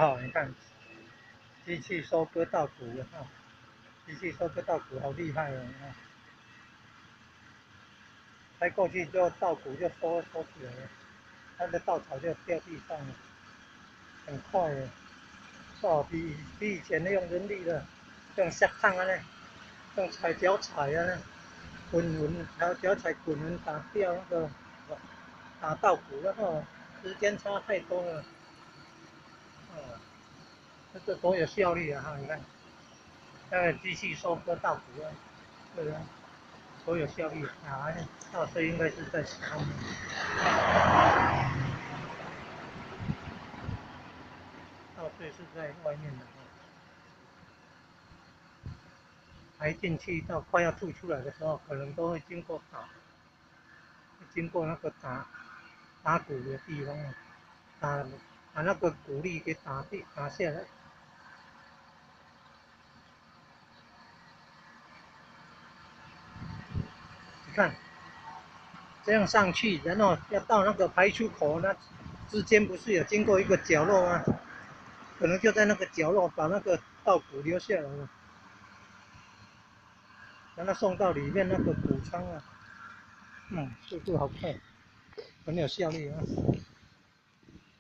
哦，你看，机器收割稻谷了啊，机器收割稻谷好厉害哦，你看，开过去就稻谷就收起来了，它的稻草就掉地上了，很快耶，哦，比以前用人力的，用下趟啊呢，用踩脚踩啊呢，脚踩滚轮打掉那个打稻谷了哦，时间差太多了，哦，这个多有效率啊哈，你看。那个机器收割稻谷啊，对啊，多有效率啊！稻穗应该是在上面，稻穗是在外面的啊。排进去到快要吐出来的时候，可能都会经过经过那个打谷的地方啊，把那个谷粒给打下来。你看，这样上去，然后要到那个排出口，那之间不是有经过一个角落吗？可能就在那个角落把那个稻谷留下来了。让它送到里面那个谷仓啊，速度好快，很有效率啊。